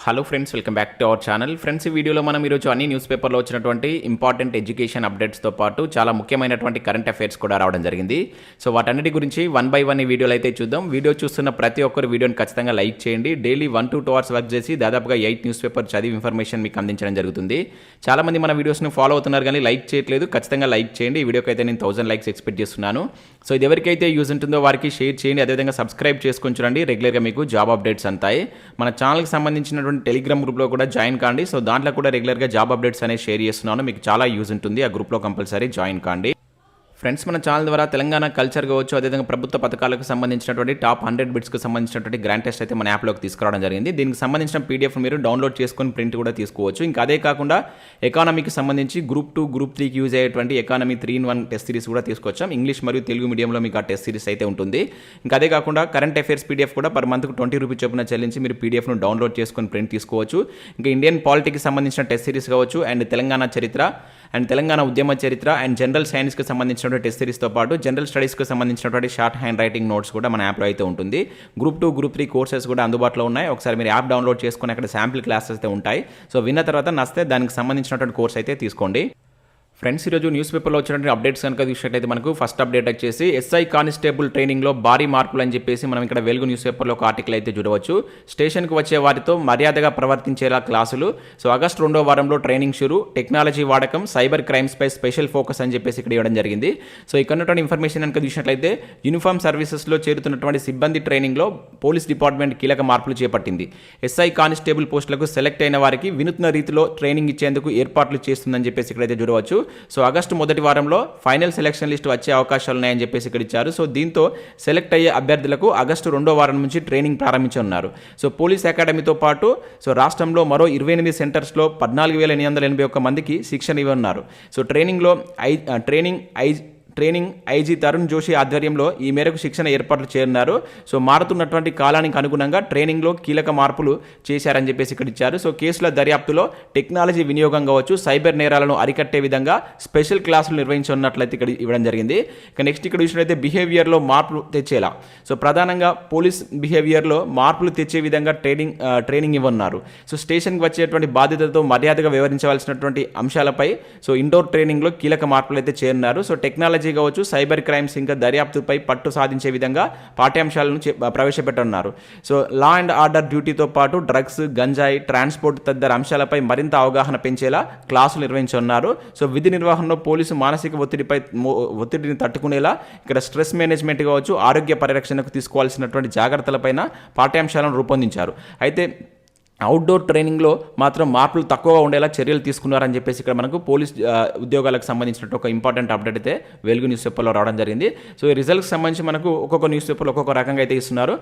Hello friends, welcome back to our channel. Friends, ఈ వీడియోలో మనం ఈరోజు అన్ని న్యూస్ పేపర్లో వచ్చినటువంటి ఇంపార్టెంట్ ఎడ్యుకేషన్ అప్డేట్స్తో పాటు చాలా ముఖ్యమైనటువంటి కరెంట్ అఫైర్స్ కూడా రావడం జరిగింది. సో వాటన్నిటి గురించి వన్ బై వన్ ఈ వీడియోలో అయితే చూద్దాం. వీడియో చూస్తున్న ప్రతి ఒక్కరు వీడియోని ఖచ్చితంగా లైక్ చేయండి. డైలీ 1 to 2 hours వర్క్ చేసి దాదాపుగా 8 న్యూస్ పేపర్ చదివి ఇన్ఫర్మేషన్ మీకు అందించడం జరుగుతుంది. చాలామంది మన వీడియోస్ని ఫాలో అవుతున్నారు కానీ లైక్ చేయట్లేదు. ఖచ్చితంగా లైక్ చేయండి. ఈ వీడియోకి అయితే నేను 1000 లైక్స్ ఎక్స్పెక్ట్ చేస్తున్నాను. సో ఇది ఎవరికైతే యూజ్ ఉంటుందో వారికి షేర్ చేయండి. అదేవిధంగా సబ్స్క్రైబ్ చేసుకొని చూడండి. రెగ్యులర్గా మీకు జాబ్ అప్డేట్స్ అంతాయి. మన ఛానల్కి సంబంధించినటువంటి టెలిగ్రామ్ గ్రూప్లో కూడా జాయిన్ కాండి. సో దాంట్లో కూడా రెగ్యులర్గా జాబ్ అప్డేట్స్ అనేవి షేర్ చేస్తున్నాను. మీకు చాలా యూజ్ ఉంటుంది. ఆ గ్రూప్లో కంపల్సరీ జాయిన్ కాండి. ఫ్రెండ్స్, మన ఛానల్ ద్వారా తెలంగాణ కల్చర్ కావచ్చు, అదేవిధంగా ప్రభుత్వ పథకాలకు సంబంధించినటువంటి టాప్ 100 బిట్స్కి సంబంధించినటువంటి గ్రాండ్ టెస్ట్ అయితే మన యాప్లోకి తీసుకురావడం జరిగింది. దీనికి సంబంధించిన పీడిఎఫ్ మీరు డౌన్లోడ్ చేసుకొని ప్రింట్ కూడా తీసుకోవచ్చు. ఇంకా అదే కాకుండా ఎకానమీకి సంబంధించి గ్రూప్ 2, గ్రూప్ 3కి యూజ్ అయ్యేటువంటి ఎకానమీ 3-in-1 టెస్ట్ సిరీస్ కూడా తీసుకొచ్చాం. ఇంగ్లీష్ మరియు తెలుగు మీడియంలో మీకు ఆ టెస్ట్ సిరీస్ అయితే ఉంటుంది. ఇంకా అదే కాకుండా కరెంట్ అఫైర్స్ పీడిఎఫ్ కూడా పర్ మంత్కు 20 రూపీస్ చొప్పున చెల్లించి మీరు పీడిఎఫ్ను డౌన్లోడ్ చేసుకొని ప్రింట్ తీసుకోవచ్చు. ఇంకా ఇండియన్ పాలిటిక్కి సంబంధించిన టెస్ట్ సిరీస్ కావచ్చు, అండ్ తెలంగాణ చరిత్ర అండ్ తెలంగాణ ఉద్యమ చరిత్ర అండ్ జనరల్ సైన్స్కి సంబంధించినటువంటి టెస్ట్ సిరీస్తో పాటు జనరల్ స్టడీస్కి సంబంధించినటువంటి షార్ట్ హ్యాండ్ రైటింగ్ నోట్స్ కూడా మన యాప్లో అయితే ఉంటుంది. గ్రూప్ 2, గ్రూప్ 3 కోర్సెస్ కూడా అందుబాటులో ఉన్నాయి. ఒకసారి మీరు యాప్ డౌన్లోడ్ చేసుకొని అక్కడ శాంపిల్ క్లాసెస్ అయితే ఉంటాయి. సో విన్న తర్వాత నచ్చితే దానికి సంబంధించినటువంటి కోర్స్ అయితే తీసుకోండి. ఫ్రెండ్స్, ఈరోజు న్యూస్ పేపర్లో వచ్చినటువంటి అప్డేట్స్ కనుక చూసినట్లయితే మనకు ఫస్ట్ అప్డేట్ వచ్చేసి ఎస్ఐ కానిస్టేబుల్ ట్రైనింగ్లో భారీ మార్పులు అని చెప్పేసి మనం ఇక్కడ వెలుగు న్యూస్ పేపర్లో ఒక ఆర్టికల్ అయితే చూడవచ్చు. స్టేషన్కి వచ్చే వారితో మర్యాదగా ప్రవర్తించేలా క్లాసులు. సో ఆగస్టు 2వ వారంలో ట్రైనింగ్ షురు. టెక్నాలజీ వాడకం, సైబర్ క్రైమ్స్పై స్పెషల్ ఫోకస్ అని చెప్పేసి ఇక్కడ ఇవ్వడం జరిగింది. సో ఇక్కడ ఉన్నటువంటి ఇన్ఫర్మేషన్ కనుక చూసినట్లయితే యూనిఫామ్ సర్వీసెస్లో చేరుతున్నటువంటి సిబ్బంది ట్రైనింగ్లో పోలీస్ డిపార్ట్మెంట్ కీలక మార్పులు చేపట్టింది. ఎస్ఐ కానిస్టేబుల్ పోస్టులకు సెలెక్ట్ అయిన వారికి వినూత్న రీతిలో ట్రైనింగ్ ఇచ్చేందుకు ఏర్పాట్లు చేస్తుందని చెప్పేసి ఇక్కడైతే చూడవచ్చు. సో ఆగస్టు 1వ వారంలో ఫైనల్ సెలక్షన్ లిస్ట్ వచ్చే అవకాశాలు ఉన్నాయని చెప్పేసి ఇక్కడ ఇచ్చారు. సో దీంతో సెలెక్ట్ అయ్యే అభ్యర్థులకు ఆగస్టు 2వ వారం నుంచి ట్రైనింగ్ ప్రారంభించనున్నారు. సో పోలీస్ అకాడమీతో పాటు సో రాష్ట్రంలో మరో 28 సెంటర్స్లో 14,881 మందికి శిక్షణ ఇవ్వనున్నారు. So training IG Tarun Joshi ఆధ్వర్యంలో ఈ మేరకు శిక్షణ ఏర్పాట్లు చేయనున్నారు. సో మారుతున్నటువంటి కాలానికి అనుగుణంగా ట్రైనింగ్లో కీలక మార్పులు చేశారని చెప్పేసి ఇక్కడ ఇచ్చారు. సో కేసుల దర్యాప్తులో టెక్నాలజీ వినియోగం కావచ్చు, సైబర్ నేరాలను అరికట్టే విధంగా స్పెషల్ క్లాసులు నిర్వహించనున్నట్లయితే ఇక్కడ ఇవ్వడం జరిగింది. ఇక నెక్స్ట్ ఇక్కడ చూసినట్లయితే బిహేవియర్లో మార్పులు తెచ్చేలా. సో ప్రధానంగా పోలీస్ బిహేవియర్లో మార్పులు తెచ్చే విధంగా ట్రైనింగ్ ఇవ్వనున్నారు. సో స్టేషన్కి వచ్చేటువంటి బాధ్యతలతో మర్యాదగా వ్యవహరించవలసినటువంటి అంశాలపై సో ఇండోర్ ట్రైనింగ్లో కీలక మార్పులు అయితే చేయనున్నారు. సో టెక్నాలజీ కావచ్చు, సైబర్ క్రైమ్స్ ఇంకా దర్యాప్తుపై పట్టు సాధించే విధంగా పాఠ్యాంశాలను ప్రవేశపెట్టనున్నారు. సో లా అండ్ ఆర్డర్ డ్యూటీతో పాటు డ్రగ్స్, గంజాయి, ట్రాన్స్పోర్ట్ తదితర అంశాలపై మరింత అవగాహన పెంచేలా క్లాసులు నిర్వహించనున్నారు. సో విధి నిర్వహణలో పోలీసు మానసిక ఒత్తిడిని తట్టుకునేలా ఇక్కడ స్ట్రెస్ మేనేజ్మెంట్ కావచ్చు, ఆరోగ్య పరిరక్షణకు తీసుకోవాల్సినటువంటి జాగ్రత్తలపైన పాఠ్యాంశాలను రూపొందించారు. అయితే అవుట్డోర్ ట్రైనింగ్లో మాత్రం మార్పులు తక్కువగా ఉండేలా చర్యలు తీసుకున్నారని చెప్పేసి ఇక్కడ మనకు పోలీస్ ఉద్యోగాలకు సంబంధించినట్టు ఒక ఇంపార్టెంట్ అప్డేట్ అయితే వెలుగు న్యూస్ పేపర్లో రావడం జరిగింది. సో ఈ రిజల్ట్కి సంబంధించి మనకు ఒక్కొక్క న్యూస్ పేపర్లో ఒక్కొక్క రకంగా అయితే ఇస్తున్నారు.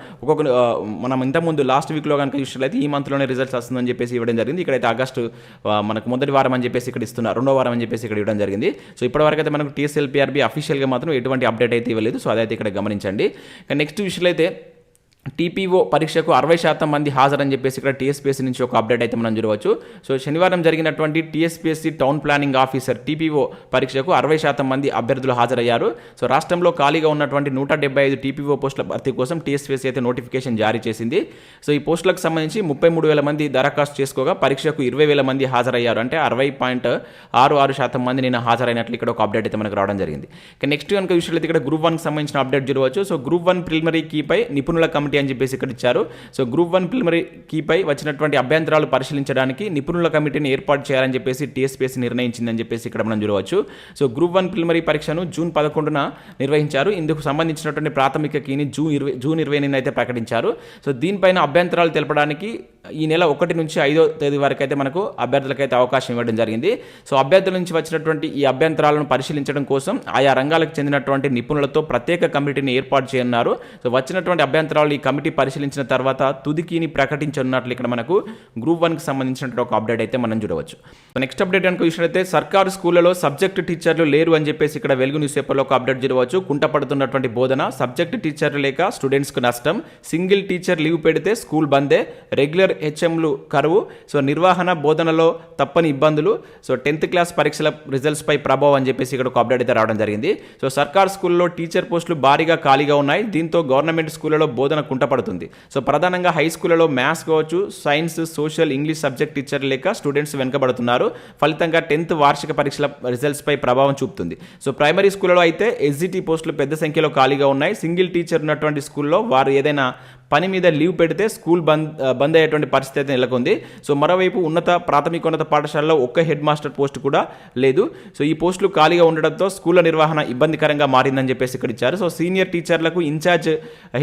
మనం ఇంతకుముందు లాస్ట్ వీక్లో కనుక చూసినట్లయితే ఈ మంత్లోనే రిజల్ట్స్ వస్తుందని చెప్పేసి ఇవ్వడం జరిగింది. ఇక్కడైతే ఆగస్టు మనకు 1వ వారం అని చెప్పేసి ఇక్కడ ఇస్తున్నారు, 2వ వారం అని చెప్పేసి ఇక్కడ ఇవ్వడం జరిగింది. సో ఇప్పటివరకు అయితే మనకు TSLPRB అఫీషియల్గా మాత్రం ఎటువంటి అప్డేట్ అయితే ఇవ్వలేదు. సో అదైతే ఇక్కడ గమనించండి. నెక్స్ట్ విషయంలో అయితే TPO పరీక్షకు 60% మంది హాజరని చెప్పేసి ఇక్కడ TSPSC నుంచి ఒక అప్డేట్ అయితే మనం చూడవచ్చు. సో శనివారం జరిగినటువంటి TSPSC town planning officer TPO పరీక్షకు 60% మంది అభ్యర్థులు హాజరయ్యారు. సో రాష్ట్రంలో ఖాళీగా ఉన్నటువంటి 175 TPO పోస్టుల భర్తీ కోసం TSPSC అయితే నోటిఫికేషన్ జారీ చేసింది. సో ఈ పోస్టులకు సంబంధించి 33,000 మంది దరఖాస్తు చేసుకోగా పరీక్షకు 20,000 మంది హాజరయ్యారు. అంటే 60.66% మంది నేను హాజరైనట్లు ఇక్కడ ఒక అప్డేట్ అయితే మనకు రావడం జరిగింది. నెక్స్ట్ కనుక విషయంలో ఇక్కడ గ్రూప్ 1కి సంబంధించిన అప్డేట్ చూడవచ్చు. సో గ్రూప్ 1 ప్రిలిమినరీ కీపై నిపుణుల కమిటీ అని చెప్పేసి ఇక్కడ ఇచ్చారు. సో గ్రూప్ 1 ప్రిలిమినరీ కీపై వచ్చినటువంటి అభ్యంతరాలు పరిశీలించడానికి నిపుణుల కమిటీని ఏర్పాటు చేయాలని చెప్పేసి TSPSC నిర్ణయించిందని చెప్పేసి ఇక్కడ మనం చూడవచ్చు. సో గ్రూప్ 1 ప్రిలిమినరీ పరీక్షను జూన్ 11న నిర్వహించారు. ఇందుకు సంబంధించినటువంటి ప్రాథమిక కీని జూన్ 28న అయితే ప్రకటించారు. సో దీనిపైన అభ్యంతరాలు తెలపడానికి ఈ నెల 1 నుంచి 5వ తేదీ వరకు అయితే మనకు అభ్యర్థులకైతే అవకాశం ఇవ్వడం జరిగింది. సో అభ్యర్థుల నుంచి వచ్చినటువంటి ఈ అభ్యంతరాలను పరిశీలించడం కోసం ఆయా రంగాలకు చెందినటువంటి నిపుణులతో ప్రత్యేక కమిటీని ఏర్పాటు చేయనున్నారు. సో వచ్చినటువంటి అభ్యంతరాలు ఈ కమిటీ పరిశీలించిన తర్వాత తుదికీని ప్రకటించనున్నట్లు ఇక్కడ మనకు గ్రూప్ 1కి సంబంధించిన ఒక అప్డేట్ అయితే మనం చూడవచ్చు. నెక్స్ట్ అప్డేట్ కనుక చూసినట్లయితే సర్కారు స్కూళ్లలో సబ్జెక్ట్ టీచర్లు లేరు అని చెప్పేసి ఇక్కడ వెలుగు న్యూస్ పేపర్లో ఒక అప్డేట్ చూడవచ్చు. కుంటపడుతున్నటువంటి బోధన, సబ్జెక్ట్ టీచర్లు లేక స్టూడెంట్స్కు నష్టం, సింగిల్ టీచర్ లీవ్ పెడితే స్కూల్ బందే, రెగ్యులర్ సీనియర్ హెచ్ఎంలు కరువు, సో నిర్వహణ బోధనలో తప్పని ఇబ్బందులు, సో 10th క్లాస్ పరీక్షల రిజల్ట్స్పై ప్రభావం అని చెప్పేసి ఇక్కడ ఒక అప్డేట్ అయితే రావడం జరిగింది. సో సర్కార్ స్కూల్లో టీచర్ పోస్టులు భారీగా ఖాళీగా ఉన్నాయి. దీంతో గవర్నమెంట్ స్కూళ్ళలో బోధన కుంటపడుతుంది. సో ప్రధానంగా హై స్కూళ్ళలో మ్యాథ్స్ కావచ్చు, science, social, English subject teacher లేక స్టూడెంట్స్ వెనుకబడుతున్నారు. ఫలితంగా 10th వార్షిక పరీక్షల రిజల్ట్స్పై ప్రభావం చూపుతుంది. సో ప్రైమరీ స్కూళ్ళలో అయితే ఎస్జిటి పోస్టులు పెద్ద సంఖ్యలో ఖాళీగా ఉన్నాయి. సింగిల్ టీచర్ ఉన్నటువంటి స్కూల్లో వారు ఏదైనా పని మీద లీవ్ పెడితే స్కూల్ బంద్ అయ్యేటువంటి పరిస్థితి అయితే నెలకొంది. సో మరోవైపు ప్రాథమికోన్నత పాఠశాలలో ఒక్క హెడ్ మాస్టర్ పోస్ట్ కూడా లేదు. సో ఈ పోస్టులు ఖాళీగా ఉండడంతో స్కూళ్ళ నిర్వహణ ఇబ్బందికరంగా మారిందని చెప్పేసి ఇక్కడ ఇచ్చారు. సో సీనియర్ టీచర్లకు ఇన్ఛార్జ్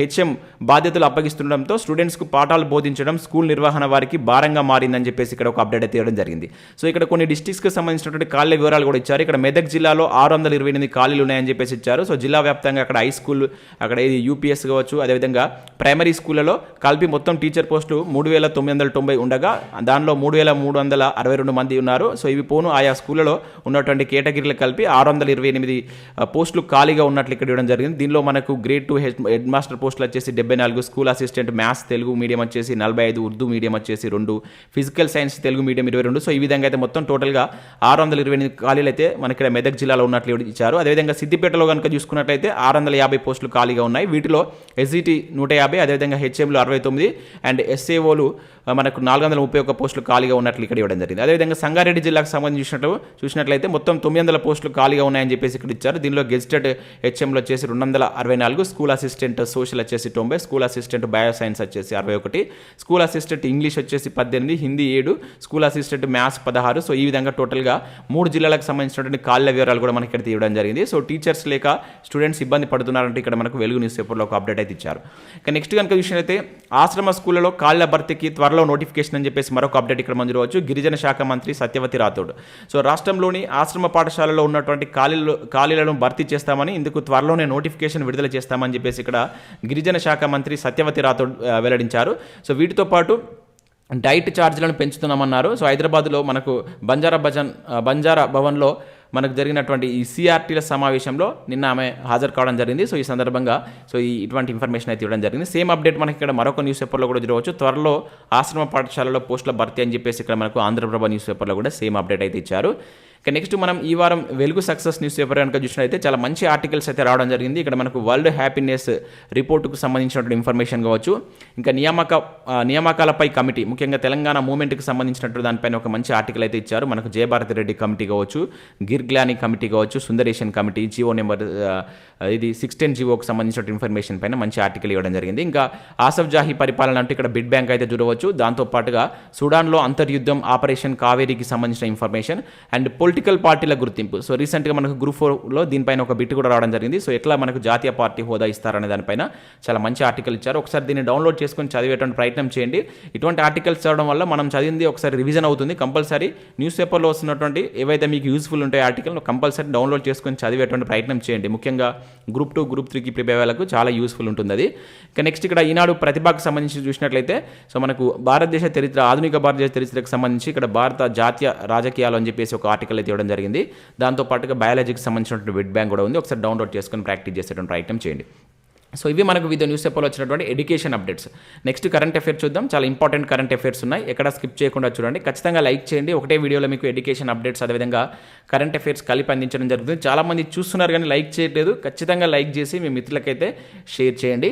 హెచ్ఎం బాధ్యతలు అప్పగిస్తుండడంతో స్టూడెంట్స్కు పాఠాలు బోధించడం స్కూల్ నిర్వహణ వారికి భారంగా మారిందని చెప్పేసి ఇక్కడ ఒక అప్డేట్ అయితే ఇవ్వడం జరిగింది. సో ఇక్కడ కొన్ని డిస్ట్రిక్ట్స్కి సంబంధించినటువంటి ఖాళీల వివరాలు కూడా ఇచ్చారు. ఇక్కడ మెదక్ జిల్లాలో 628 ఖాళీలు ఉన్నాయని చెప్పేసి ఇచ్చారు. సో జిల్లా వ్యాప్తంగా అక్కడ హై స్కూల్, అక్కడ యూపీఎస్ కావచ్చు, అదేవిధంగా ప్రైమరీ స్కూళ్ళలో కలిపి మొత్తం టీచర్ పోస్టులు 3990 ఉండగా దానిలో 3362 మంది ఉన్నారు. సో ఇవి పోను ఆయా స్కూళ్ళలో ఉన్నటువంటి కేటగిరీలు కలిపి 628 పోస్టులు ఖాళీగా ఉన్నట్లు ఇక్కడ ఇవ్వడం జరిగింది. దీనిలో మనకు గ్రేడ్ 2 హెడ్ మాస్టర్ పోస్టులు వచ్చేసి 74, school assistant maths Telugu medium వచ్చేసి 45, ఉర్దూ మీడియం వచ్చేసి 2, physical science Telugu medium 22. So ఈ విధంగా అయితే మొత్తం టోటల్గా 628 ఖాళీలు అయితే మనకి ఇక్కడ మెదక్ జిల్లాలో ఉన్నట్లు ఇచ్చారు. అదేవిధంగా సిద్దిపేటలో కనుక చూసుకున్నట్లయితే 650 పోస్టులు ఖాళీగా ఉన్నాయి. వీటిలో ఎస్జిటి 150, అదేవిధంగా హెచ్ఎంలు 69 అండ్ ఎస్ఏఓలు మనకు 431 పోస్టులు ఖాళీగా ఉన్నట్లు ఇక్కడ ఇవ్వడం జరిగింది. అదేవిధంగా సంగారెడ్డి జిల్లాకు సంబంధించి చూసినట్లయితే మొత్తం 900 పోస్టులు ఖాళీగా ఉన్నాయని చెప్పేసి ఇక్కడ ఇచ్చారు. దీనిలో గెజిటెడ్ హెచ్ఎంలు వచ్చేసి 264, స్కూల్ అసిస్టెంట్ సోషల్ వచ్చేసి 90, స్కూల్ అసిస్టెంట్ బయో సైన్స్ వచ్చేసి 61, స్కూల్ అసిస్టెంట్ ఇంగ్లీష్ వచ్చేసి 18, Hindi 7, school assistant maths 16. So ఈ విధంగా టోటల్గా 3 జిల్లాలకు సంబంధించినటువంటి ఖాళీల వివరాలు కూడా మనకి ఇక్కడ ఇవ్వడం జరిగింది. సో టీచర్స్ లేక స్టూడెంట్స్ ఇబ్బంది పడుతున్నారంటే ఇక్కడ మనకు వెలుగు న్యూస్ పేపర్లో ఒక అప్డేట్ అయితే ఇచ్చారు. ఇక నెక్స్ట్ కనుక చూసినట్లయితే ఆశ్రమ స్కూళ్లలో ఖాళీల భర్తీకి త్వరలో నోటిఫికేషన్ అని చెప్పేసి మరొక అప్డేట్ ఇక్కడ మనం చూడవచ్చు. గిరిజన శాఖ మంత్రి సత్యవతి రాథోడ్ సో రాష్ట్రంలోని ఆశ్రమ పాఠశాలలో ఉన్నటువంటి ఖాళీలను భర్తీ చేస్తామని, ఇందుకు త్వరలోనే నోటిఫికేషన్ విడుదల చేస్తామని చెప్పేసి ఇక్కడ గిరిజన శాఖ మంత్రి సత్యవతి రాథోడ్ వెల్లడించారు. సో వీటితో పాటు డైట్ ఛార్జీలను పెంచుతున్నామన్నారు. సో హైదరాబాద్లో మనకు బంజారా భవన్లో మనకు జరిగినటువంటి ఈ సిఆర్టీల సమావేశంలో నిన్న ఆమె హాజరు కావడం జరిగింది. సో ఈ సందర్భంగా ఇటువంటి ఇన్ఫర్మేషన్ అయితే ఇవ్వడం జరిగింది. సేమ్ అప్డేట్ మనకి ఇక్కడ మరొక న్యూస్ పేపర్లో కూడా చూడవచ్చు. త్వరలో ఆశ్రమ పాఠశాలలో పోస్టుల భర్తీ అని చెప్పేసి ఇక్కడ మనకు ఆంధ్రప్రభ న్యూస్ పేపర్లో కూడా సేమ్ అప్డేట్ అయితే ఇచ్చారు. ఇక నెక్స్ట్ మనం ఈ వారం వెలుగు సక్సెస్ న్యూస్ పేపర్ కనుక చూసినట్లయితే చాలా మంచి ఆర్టికల్స్ అయితే రావడం జరిగింది. ఇక్కడ మనకు వరల్డ్ హ్యాపీనెస్ రిపోర్టుకు సంబంధించినటువంటి ఇన్ఫర్మేషన్ కావచ్చు, ఇంకా నియామకాలపై కమిటీ, ముఖ్యంగా తెలంగాణ మూవ్మెంట్కి సంబంధించినటువంటి దానిపైన ఒక మంచి ఆర్టికల్ అయితే ఇచ్చారు. మనకు జయభారతి రెడ్డి కమిటీ కావచ్చు, గిర్గ్లాని కమిటీ కావచ్చు, సుందరేషన్ కమిటీ, జియో నెంబర్ 610 జియోకి సంబంధించిన ఇన్ఫర్మేషన్ పైన మంచి ఆర్టికల్ ఇవ్వడం జరిగింది. ఇంకా ఆసఫ్ జాహీ పరిపాలన అంటే ఇక్కడ బిడ్ బ్యాంక్ అయితే చూడవచ్చు. దాంతోపాటుగా సుడాన్లో అంతర్యుద్ధం, ఆపరేషన్ కావేరీకి సంబంధించిన ఇన్ఫర్మేషన్ అండ్ పొలిటికల్ పార్టీల గుర్తింపు. సో రీసెంట్గా మనకు గ్రూప్ 4లో దీనిపైన ఒక బిట్ కూడా రావడం జరిగింది. సో ఎట్లా మనకు జాతీయ పార్టీ హోదా ఇస్తారనే దానిపైన చాలా మంచి ఆర్టికల్ ఇచ్చారు. ఒకసారి దీన్ని డౌన్లోడ్ చేసుకొని చదివేటువంటి ప్రయత్నం చేయండి. ఇటువంటి ఆర్టికల్స్ చదవడం వల్ల మనం చదివింది ఒకసారి రివిజన్ అవుతుంది. కంపల్సరీ న్యూస్ పేపర్లో వస్తున్నటువంటి ఏవైతే మీకు యూస్ఫుల్ ఉంటాయో ఆర్టికల్ కంపల్సరీ డౌన్లోడ్ చేసుకొని చదివేటువంటి ప్రయత్నం చేయండి. ముఖ్యంగా గ్రూప్ 2, గ్రూప్ 3కి ప్రిపేర్ అయ్యేలకు చాలా యూస్ఫుల్ ఉంటుంది అది. ఇక నెక్స్ట్ ఇక్కడ ఈనాడు ప్రతిభకు సంబంధించి చూసినట్లయితే సో మనకు భారతదేశ చరిత్ర, ఆధునిక భారతదేశ చరిత్రకు సంబంధించి ఇక్కడ భారత జాతీయ రాజకీయాలు అని చెప్పేసి ఒక ఆర్టికల్ అయితే ఇవ్వడం జరిగింది. దాంతోపాటుగా బయాలజీకి సంబంధించినటువంటి బిడ్ బ్యాంక్ కూడా ఉంది. ఒకసారి డౌన్లోడ్ చేసుకొని ప్రాక్టీస్ చేసేటువంటి ప్రయత్నం చేయండి. సో ఇవి మనకు వివిధ న్యూస్ పేపర్లో వచ్చినటువంటి education updates. Next current affairs చూద్దాం. చాలా ఇంపార్టెంట్ కరెంట్ అఫేర్స్ ఉన్నాయి, ఎక్కడ స్కిప్ చేయకుండా చూడండి. ఖచ్చితంగా లైక్ చేయండి. ఒకటే వీడియోలో మీకు ఎడ్యుకేషన్ అప్డేట్స్ అదేవిధంగా కరెంట్ అఫేర్స్ కలిపి అందించడం జరుగుతుంది. చాలామంది చూస్తున్నారు కానీ లైక్ చేయట్లేదు. ఖచ్చితంగా లైక్ చేసి మీ మిత్రులకైతే షేర్ చేయండి.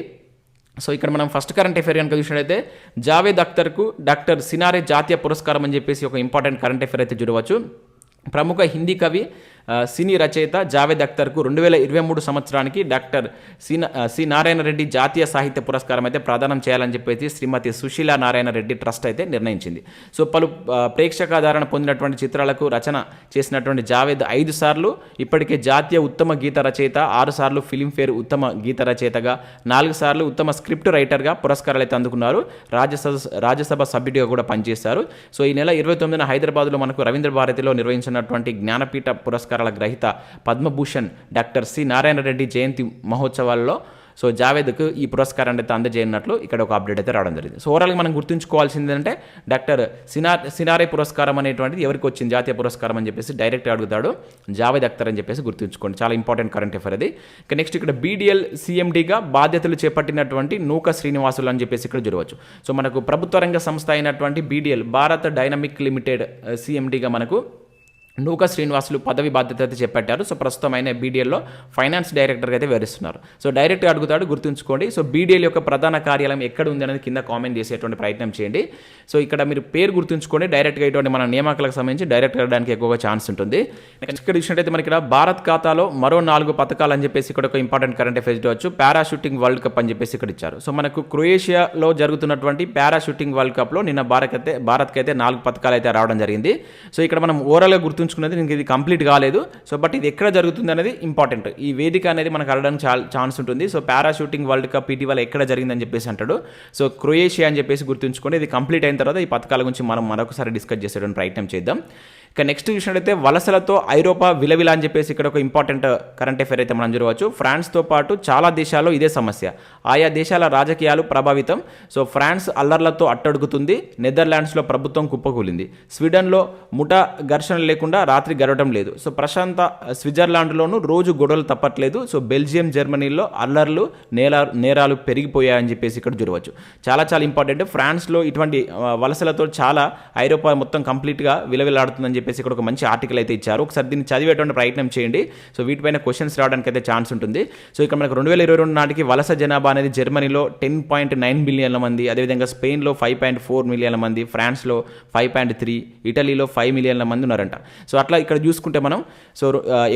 సో ఇక్కడ మనం ఫస్ట్ కరెంట్ అఫేర్ కనుక చూసినట్లయితే జావేద్ అఖ్తర్కు డాక్టర్ సినారే జాతీయ పురస్కారం అని చెప్పేసి ఒక ఇంపార్టెంట్ కరెంట్ అఫేర్ అయితే చూడవచ్చు. ప్రముఖ హిందీ కవి, సినీ రచయిత జావేద్ అఖ్తర్కు 2023 సంవత్సరానికి డాక్టర్ సి నారాయణ రెడ్డి జాతీయ సాహిత్య పురస్కారం అయితే ప్రదానం చేయాలని చెప్పేసి శ్రీమతి సుశీల నారాయణ రెడ్డి ట్రస్ట్ అయితే నిర్ణయించింది. సో పలు ప్రేక్షకాదరణ పొందినటువంటి చిత్రాలకు రచన చేసినటువంటి జావేద్ 5 సార్లు ఇప్పటికే జాతీయ ఉత్తమ గీత రచయిత, 6 సార్లు ఫిలింఫేర్ ఉత్తమ గీత రచయితగా, 4 సార్లు ఉత్తమ స్క్రిప్ట్ రైటర్గా పురస్కారాలు అయితే అందుకున్నారు. రాజ్యసభ సభ్యుడిగా కూడా పనిచేశారు. సో ఈ నెల 29న హైదరాబాద్లో మనకు రవీంద్ర భారతిలో నిర్వహించినటువంటి జ్ఞానపీఠ పురస్కారాల గ్రహీత పద్మభూషణ్ డాక్టర్ సి నారాయణ రెడ్డి జయంతి మహోత్సవాల్లో సో జావేద్కు ఈ పురస్కారాన్ని అయితే అందజేయనట్లు ఇక్కడ ఒక అప్డేట్ అయితే రావడం జరిగింది. సో ఓవరాల్గా మనం గుర్తుంచుకోవాల్సింది ఏంటంటే డాక్టర్ సినారే పురస్కారం అనేటువంటిది ఎవరికి వచ్చింది జాతీయ పురస్కారం అని చెప్పేసి డైరెక్ట్ అడుగుతాడు, జావేద్ అఖ్తర్ అని చెప్పేసి గుర్తుంచుకోండి. చాలా ఇంపార్టెంట్ కరెంట్ అఫైర్ అది. ఇక నెక్స్ట్ ఇక్కడ బీడీఎల్ సీఎండీగా బాధ్యతలు చేపట్టినటువంటి నూక శ్రీనివాసులు అని చెప్పేసి ఇక్కడ చూడవచ్చు. సో మనకు ప్రభుత్వ రంగ సంస్థ అయినటువంటి బీడీఎల్ భారత్ డైనమిక్ లిమిటెడ్ సీఎండీగా మనకు నూక శ్రీనివాసులు పదవి బాధ్యత అయితే చేపట్టారు. సో ప్రస్తుతం ఆయన బీడీఎల్లో ఫైనాన్స్ డైరెక్టర్గా అయితే వివరిస్తున్నారు. సో డైరెక్ట్గా అడుగుతాడు, గుర్తుంచుకోండి. సో బీడీఎల్ యొక్క ప్రధాన కార్యాలయం ఎక్కడ ఉంది అనేది కింద కామెంట్ చేసేటువంటి ప్రయత్నం చేయండి. సో ఇక్కడ మీరు పేరు గుర్తుంచుకోండి, డైరెక్ట్గా ఇటువంటి మన నియామకాలకు సంబంధించి డైరెక్ట్ అడగడానికి ఎక్కువగా ఛాన్స్ ఉంటుంది. నెక్స్ట్ ఇక్కడ చూసినట్టయితే మనకి ఇక్కడ భారత్ ఖాతాలో మరో 4 పథకాలు అని చెప్పేసి ఇక్కడ ఒక ఇంపార్టెంట్ కరెంట్ అఫైర్స్ ఇవ్వచ్చు. పారాషూటింగ్ వరల్డ్ కప్ అని చెప్పేసి ఇక్కడ ఇచ్చారు. సో మనకు క్రొయేషియాలో జరుగుతున్నటువంటి పారాషూటింగ్ వరల్డ్ కప్లో నిన్న భారత్కి అయితే 4 పథకాలు అయితే రావడం జరిగింది. సో ఇక్కడ మనం ఓవరాల్గా గుర్తుంచుకున్నది ఇంక ఇది కంప్లీట్ కాలేదు. సో బట్ ఇది ఎక్కడ జరుగుతుంది అనేది ఇంపార్టెంట్. ఈ వేదిక అనేది మనకు అడగడానికి ఛాన్స్ ఉంటుంది. సో పారాషూటింగ్ వరల్డ్ కప్ ఇటీవల ఎక్కడ జరిగిందని చెప్పేసి అంటాడు. సో క్రొయేషియా అని చెప్పేసి గుర్తుంచుకోండి. ఇది కంప్లీట్ అయిన తర్వాత ఈ పథకాల గురించి మనం మరొకసారి డిస్కస్ చేసేటువంటి ప్రయత్నం చేద్దాం. ఇక నెక్స్ట్ చూసినట్టయితే వలసలతో ఐరోపా విలవిల అని చెప్పేసి ఇక్కడ ఒక ఇంపార్టెంట్ కరెంట్ అఫైర్ అయితే మనం చూడవచ్చు. ఫ్రాన్స్తో పాటు చాలా దేశాల్లో ఇదే సమస్య. ఆయా దేశాల రాజకీయాలు ప్రభావితం. So France అల్లర్లతో అట్టడుగుతుంది. నెదర్లాండ్స్లో ప్రభుత్వం కుప్పకూలింది. స్వీడన్లో ముఠా ఘర్షణ లేకుండా రాత్రి గడవడం లేదు. సో ప్రశాంత స్విట్జర్లాండ్లోనూ రోజు గొడవలు తప్పట్లేదు. సో బెల్జియం జర్మనీలో అల్లర్లు నేరాలు పెరిగిపోయాయని చెప్పేసి ఇక్కడ చూడవచ్చు. చాలా చాలా ఇంపార్టెంట్. ఫ్రాన్స్లో ఇటువంటి వలసలతో చాలా ఐరోపా మొత్తం కంప్లీట్గా విలవిలాడుతుందని చెప్పేసి ఇక్కడ ఒక మంచి ఆర్టికల్ అయితే ఇచ్చారు. ఒకసారి దీన్ని చదివేటువంటి ప్రయత్నం చేయండి. సో వీటిపైన క్వశ్చన్స్ రావడానికి అయితే ఛాన్స్ ఉంటుంది. సో ఇక్కడ మనకు 2022 నాటికి వలస జనాభా అనేది జర్మనీలో 10.9 మిలియన్ల మంది, అదేవిధంగా స్పెయిన్లో 5.4 మిలియన్ల మంది, ఫ్రాన్స్లో 5.3, ఇటలీలో 5 మిలియన్ల మంది ఉన్నారంట. సో అట్లా ఇక్కడ చూసుకుంటే మనం సో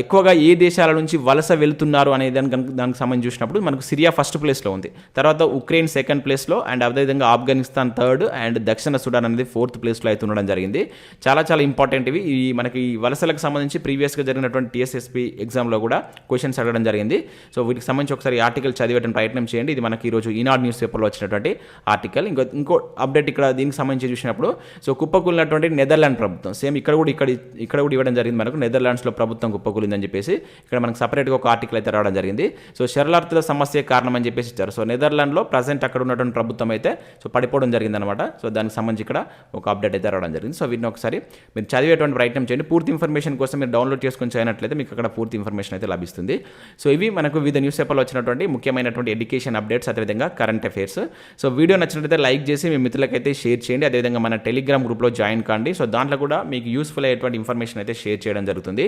ఎక్కువగా ఏ దేశాల నుంచి వలస వెళ్తున్నారు అనే దానికి సంబంధించి చూసినప్పుడు మనకు సిరియా ఫస్ట్ ప్లేస్లో ఉంది, తర్వాత ఉక్రెయిన్ సెకండ్ ప్లేస్లో, అండ్ అదేవిధంగా ఆఫ్ఘనిస్తాన్ థర్డ్, అండ్ దక్షిణ సుడాన్ అనేది 4th ప్లేస్లో అయితే ఉండడం జరిగింది. చాలా చాలా ఇంపార్టెంట్ ఇవి. ఈ మనకి వలసలకు సంబంధించి ప్రీవియస్గా జరిగినటువంటి TSSP ఎగ్జామ్లో కూడా క్వశ్చన్స్ అడగడం జరిగింది. సో వీటికి సంబంధించి ఒకసారి ఆర్టికల్ చదివేటువంటి ప్రయత్నం చేయండి. ఇది మనకి ఈరోజు ఈనాడు న్యూస్ పేపర్లో వచ్చినటువంటి ఆర్టికల్. ఇంకో అప్డేట్ ఇక్కడ దీనికి సంబంధించి చూసినప్పుడు సో కుప్పకూలినటువంటి నెదర్లాండ్ ప్రభుత్వం సేమ్ ఇక్కడ కూడా ఇవ్వడం జరిగింది. మనకు నెదర్లాండ్స్లో ప్రభుత్వం కుప్పకూలిందని చెప్పేసి ఇక్కడ మనకు సపరేట్గా ఒక ఆర్టికల్ అయితే రావడం జరిగింది. సో శరణార్థుల సమస్య కారణం అని చెప్పేసి ఇచ్చారు. సో నెదర్లాండ్లో ప్రజెంట్ అక్కడ ఉన్నటువంటి ప్రభుత్వం అయితే సో పడిపోవడం జరిగిందనమాట. సో దానికి సంబంధించి ఇక్కడ ఒక అప్డేట్ అయితే రావడం జరిగింది. సో వీటిని ఒకసారి మీరు చదివేటువంటి ప్రయత్నం చేయండి. పూర్తి ఇన్ఫర్మేషన్ కోసం మీరు డౌన్లోడ్ చేసుకొని చేయనట్లయితే మీకు అక్కడ పూర్తి ఇన్ఫర్మేషన్ అయితే లభిస్తుంది. సో ఇవి మనకు వివిధ న్యూస్ పేపర్లో వచ్చినటువంటి ముఖ్యమైనటువంటి ఎడ్యుకేషన్ అప్డేట్స్, అదేవిధంగా కరెంట్ అఫైర్స్. సో వీడియో నచ్చినట్లయితే లైక్ చేసి మీ మిత్రులకైతే షేర్ చేయండి. అదేవిధంగా మన టెలిగ్రామ్ గ్రూప్లో జాయిన్ కాండి. సో దాంట్లో కూడా మీకు యూస్ఫుల్ అయ్యేటువంటి ఇన్ఫర్మేషన్ అయితే షేర్ చేయడం జరుగుతుంది.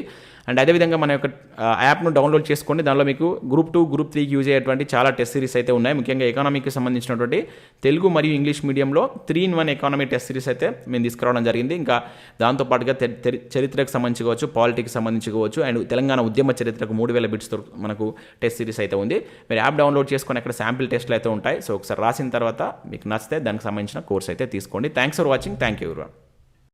అండ్ అదేవిధంగా మన యొక్క యాప్ను డౌన్లోడ్ చేసుకోండి. దానిలో మీకు గ్రూప్ 2, గ్రూప్ 3కి యూజ్ అయ్యేటువంటి చాలా టెస్ట్ సిరీస్ అయితే ఉన్నాయి. ముఖ్యంగా ఎకానమీకి సంబంధించినటువంటి తెలుగు మరియు ఇంగ్లీష్ మీడియంలో 3-in-1 ఎకానమీ టెస్ట్ సిరీస్ అయితే మేము తీసుకురావడం జరిగింది. ఇంకా దాంతోపాటుగా చరిత్రకు సంబంధించి కావచ్చు, పాలిటిక్స్ సంబంధించి కావచ్చు, అండ్ తెలంగాణ ఉద్యమ చరిత్రకు 3000 బిట్స్తో మనకు టెస్ట్ సిరీస్ అయితే ఉంది. మీరు యాప్ డౌన్లోడ్ చేసుకొని అక్కడ శాంపిల్ టెస్ట్లు అయితే ఉంటాయి. సో ఒకసారి రాసిన తర్వాత మీకు నచ్చితే దానికి సంబంధించిన కోర్స్ అయితే తీసుకోండి. Thanks for watching. Thank you everyone.